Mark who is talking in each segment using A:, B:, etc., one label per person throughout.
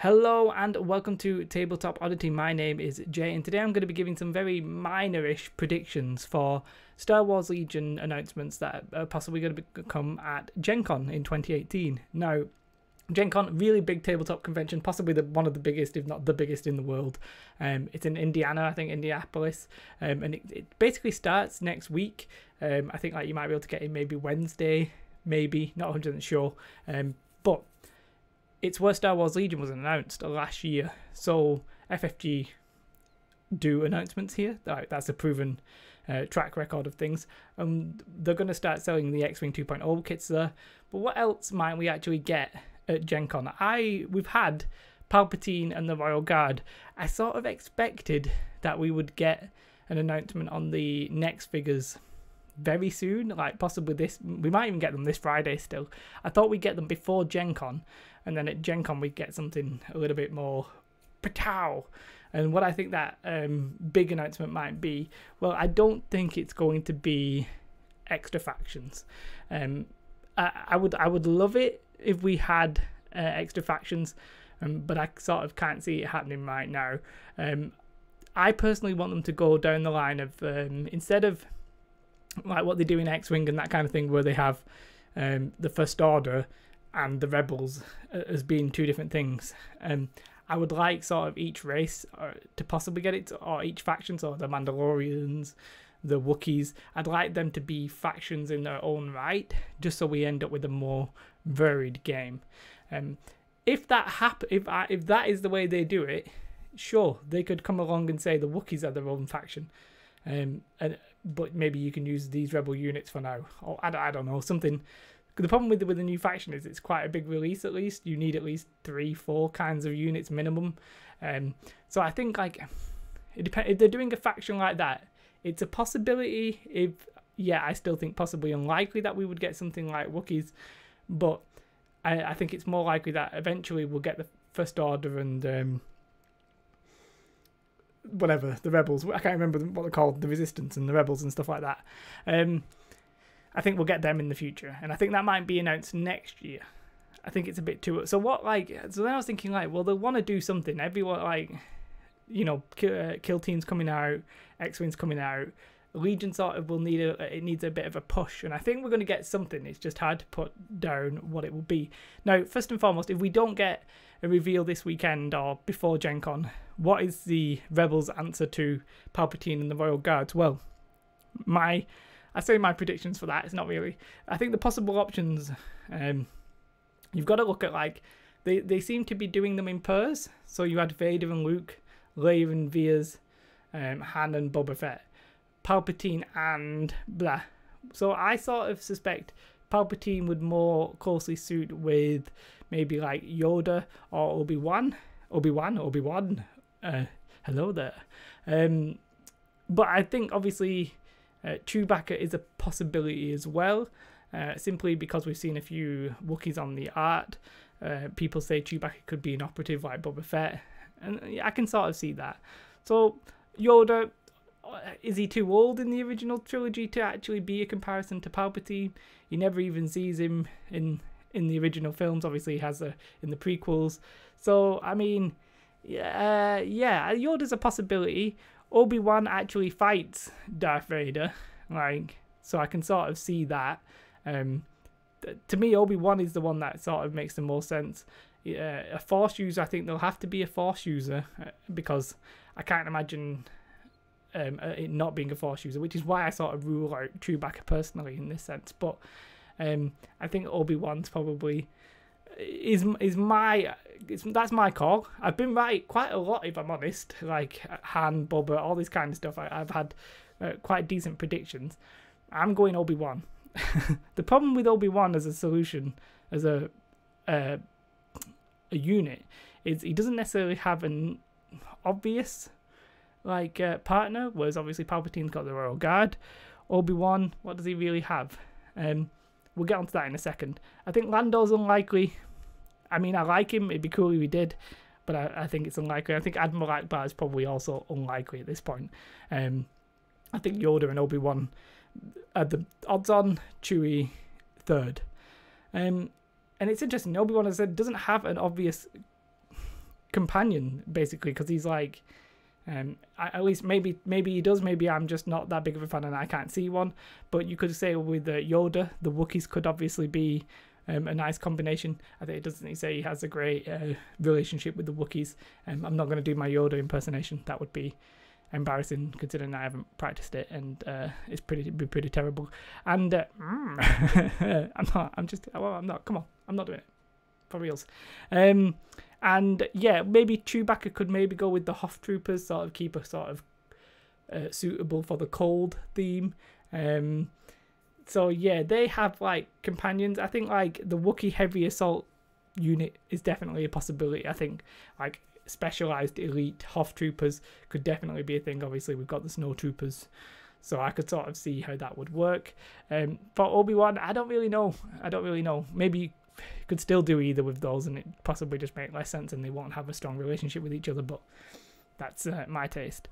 A: Hello and welcome to Tabletop Oddity. My name is Jay and today I'm going to be giving some very minor-ish predictions for Star Wars Legion announcements that are possibly going to come at Gen Con in 2018. Now, Gen Con, really big tabletop convention, possibly one of the biggest, if not the biggest in the world. It's in Indiana, I think, Indianapolis, and it basically starts next week. I think you might be able to get in maybe Wednesday, maybe, not 100% sure, but it's where Star Wars Legion was announced last year. So FFG do announcements here. That's a proven track record of things. They're going to start selling the X-Wing 2.0 kits there. But what else might we actually get at Gen Con? We've had Palpatine and the Royal Guard. I sort of expected that we would get an announcement on the next figures very soon, like possibly this. We might even get them this Friday still. I thought we'd get them before Gen Con, and then at Gen Con we'd get something a little bit more patow. And what I think that big announcement might be, well, I don't think it's going to be extra factions. I would love it if we had extra factions, but I sort of can't see it happening right now. I personally want them to go down the line of instead of like what they do in X-Wing and that kind of thing, where they have the First Order and the Rebels as being two different things. I would like sort of each race to possibly get it, or each faction, so the Mandalorians, the Wookiees, I'd like them to be factions in their own right, just so we end up with a more varied game. If that if that is the way they do it, sure, they could come along and say the Wookiees are their own faction. But maybe you can use these rebel units for now, or I don't know, something. The problem with the new faction is it's quite a big release. At least you need at least 3-4 kinds of units minimum. So I think it depends if they're doing a faction like that. It's a possibility. I still think possibly unlikely that we would get something like Wookiees, but I think it's more likely that eventually we'll get the First Order and whatever, the Rebels. I can't remember what they're called, the Resistance and the Rebels and stuff like that. I think we'll get them in the future, and I think that might be announced next year. I think it's a bit too. So then I was thinking well, they'll want to do something. Everyone Kill Team's coming out, X-Wing's coming out. Legion sort of will need it needs a bit of a push, and I think we're going to get something. It's just hard to put down what it will be. Now, first and foremost, if we don't get a reveal this weekend or before Gen Con, what is the Rebels' answer to Palpatine and the Royal Guards? Well, I say my predictions for that. It's not really. I think the possible options, you've got to look at they seem to be doing them in pairs. So you had Vader and Luke, Leia and Veers, Han and Boba Fett, Palpatine and blah. So I sort of suspect Palpatine would more closely suit with maybe like Yoda or Obi-Wan. Hello there. But I think obviously Chewbacca is a possibility as well, simply because we've seen a few Wookiees on the art. People say Chewbacca could be an operative like Boba Fett, and I can sort of see that. So Yoda, is he too old in the original trilogy to actually be a comparison to Palpatine? You never even sees him in the original films. Obviously he has in the prequels. So I mean, yeah, Yoda's a possibility. Obi-Wan actually fights Darth Vader, so I can sort of see that. To me, Obi-Wan is the one that sort of makes the most sense. A Force user, I think there'll have to be a Force user, because I can't imagine it not being a Force user, which is why I sort of rule out Chewbacca personally in this sense. But I think Obi-Wan's probably that's my call. I've been right quite a lot, if I'm honest, like Han, Boba, all this kind of stuff. I've had quite decent predictions. I'm going Obi-Wan. The problem with Obi-Wan as a solution, as a unit, is he doesn't necessarily have an obvious partner, whereas obviously Palpatine's got the Royal Guard. Obi-Wan, what does he really have? We'll get onto that in a second. I think Lando's unlikely. I mean, I like him. It'd be cool if he did, but I think it's unlikely. I think Admiral Akbar is probably also unlikely at this point. I think Yoda and Obi-Wan are the odds-on, Chewie third. And it's interesting, Obi-Wan, as I said, doesn't have an obvious companion, basically, because he's like, at least maybe he does, maybe I'm just not that big of a fan and I can't see one, but you could say with Yoda, the Wookiees could obviously be a nice combination. I think it doesn't say he has a great relationship with the Wookiees. I'm not going to do my Yoda impersonation, that would be embarrassing considering I haven't practiced it, and it's pretty terrible. And I'm not, come on, I'm not doing it for reals. And yeah, maybe Chewbacca could maybe go with the Hoth Troopers, sort of keep a sort of suitable for the cold theme. So yeah, they have like companions. I think like the Wookiee heavy assault unit is definitely a possibility. I think like specialized elite Hoth Troopers could definitely be a thing. Obviously we've got the Snow Troopers, so I could sort of see how that would work. For Obi-Wan, I don't really know. Maybe you could still do either with those, and it possibly just make less sense and they won't have a strong relationship with each other, but that's my taste.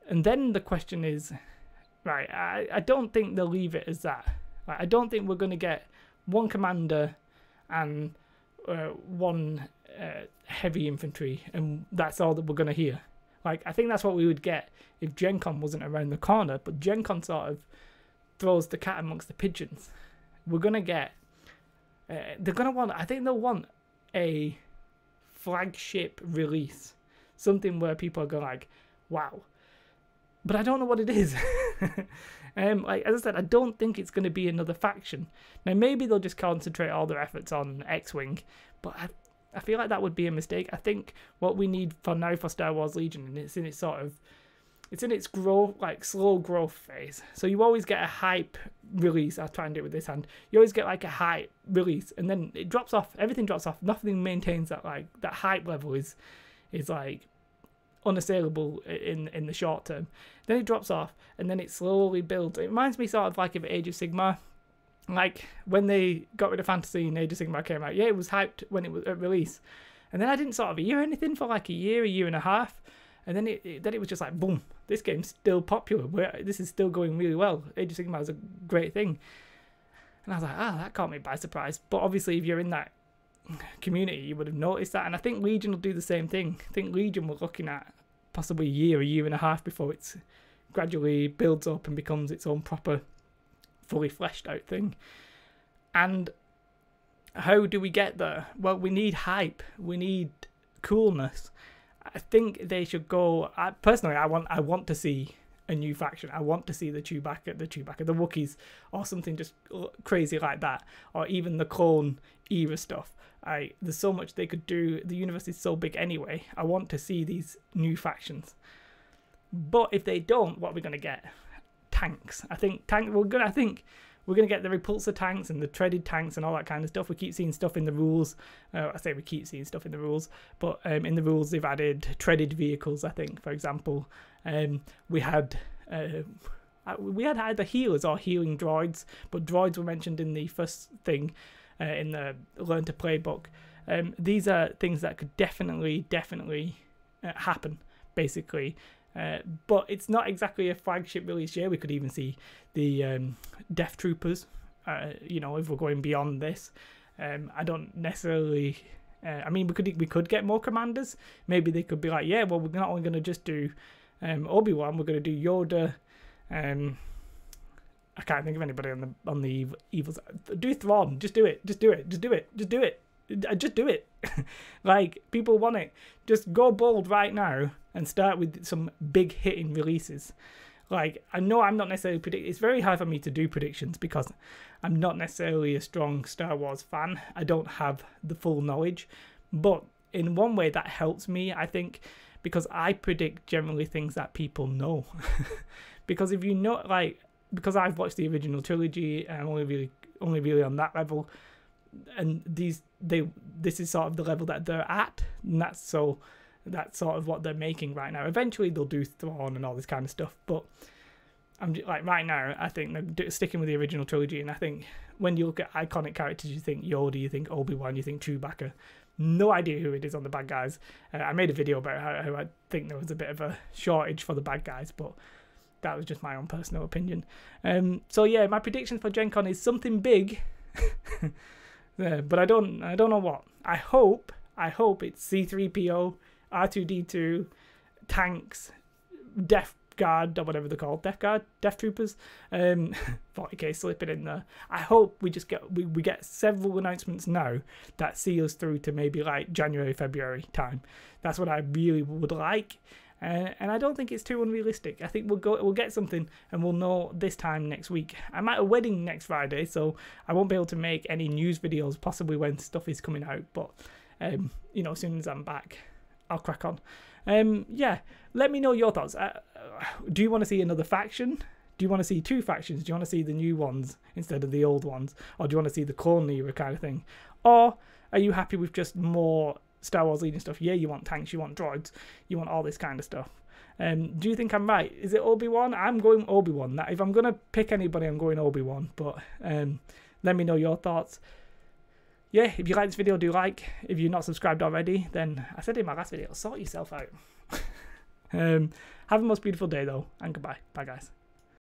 A: And then the question is, right, I don't think they'll leave it as that. Like, I don't think we're going to get one commander and one heavy infantry, and that's all that we're going to hear. Like, I think that's what we would get if Gen Con wasn't around the corner, but Gen Con sort of throws the cat amongst the pigeons. We're going to get... they're going to want... I think they'll want a flagship release. Something where people are going like, wow. But I don't know what it is. Like, as I said, I don't think it's going to be another faction. Now, maybe they'll just concentrate all their efforts on X-Wing, but I feel like that would be a mistake. I think what we need for now for Star Wars Legion, and it's in its growth, like slow growth phase. So you always get a hype release. I'll try and do it with this hand. You always get like a hype release, and then it drops off. Everything drops off. Nothing maintains that, like, that hype level is like unassailable in the short term. Then it drops off, and then it slowly builds. It reminds me sort of like of Age of Sigmar. Like when they got rid of fantasy and Age of Sigmar came out, yeah, it was hyped when it was at release, and then I didn't sort of hear anything for like a year and a half, and then it was just like boom, this game's still popular. This is still going really well. Age of Sigmar is a great thing, and I was like, that caught me by surprise. But obviously, if you're in that community, you would have noticed that, and I think Legion will do the same thing. I think Legion we're looking at possibly a year and a half before it's gradually builds up and becomes its own proper fully fleshed out thing. And how do we get there? Well, we need hype, we need coolness. I think they should go, personally I want to see a new faction. I want to see the Chewbacca, the Wookiees, or something just crazy like that, or even the clone era stuff. There's so much they could do. The universe is so big anyway. I want to see these new factions. But if they don't, what are we going to get? Tanks. I think we're gonna get the repulsor tanks and the treaded tanks and all that kind of stuff. We keep seeing stuff in the rules. I say we keep seeing stuff in the rules, but in the rules they've added treaded vehicles. I think, for example, we had either healers or healing droids, but droids were mentioned in the first thing in the Learn to Play book. These are things that could definitely happen, basically. But it's not exactly a flagship release year. We could even see the Death Troopers, if we're going beyond this. I don't necessarily... I mean, we could get more commanders. Maybe they could be like, yeah, well, we're not only going to just do Obi-Wan, we're going to do Yoda. I can't think of anybody on the evil side. Do Thrawn. Just do it. Just do it. Like, people want it. Just go bold right now and start with some big hitting releases. Like, I know I'm not necessarily it's very hard for me to do predictions because I'm not necessarily a strong Star Wars fan. I don't have the full knowledge, but in one way that helps me, I think, because I predict generally things that people know. Because if you know, like, because I've watched the original trilogy and I'm only really on that level, and this is sort of the level that they're at, and that's sort of what they're making right now. Eventually they'll do Thrawn and all this kind of stuff, but I'm just, like, right now I think they're sticking with the original trilogy. And I think when you look at iconic characters, you think Yoda, you think Obi-Wan, you think Chewbacca. No idea who it is on the bad guys. I made a video about how I think there was a bit of a shortage for the bad guys, but that was just my own personal opinion. So yeah, my prediction for Gen Con is something big. Yeah, but I don't know what. I hope I hope it's C-3PO, R2-D2, tanks, Death Guard, or whatever they're called, Death Troopers, 40k slipping in there. I hope we just get we get several announcements now that see us through to maybe like January, February time. That's what I really would like, and I don't think it's too unrealistic. I think we'll get something, and we'll know this time next week. I'm at a wedding next Friday, so I won't be able to make any news videos possibly when stuff is coming out, but you know, as soon as I'm back, I'll crack on. Yeah, let me know your thoughts. Do you want to see another faction? Do you want to see 2 factions? Do you want to see the new ones instead of the old ones? Or do you want to see the clone era kind of thing? Or are you happy with just more Star Wars Legion stuff? Yeah, you want tanks, you want droids, you want all this kind of stuff. Do you think I'm right? Is it Obi-Wan? I'm going Obi-Wan. If I'm going to pick anybody, I'm going Obi-Wan. But let me know your thoughts. Yeah, if you like this video, do like. If you're not subscribed already, then I said in my last video, sort yourself out. Have a most beautiful day though, and goodbye. Bye guys.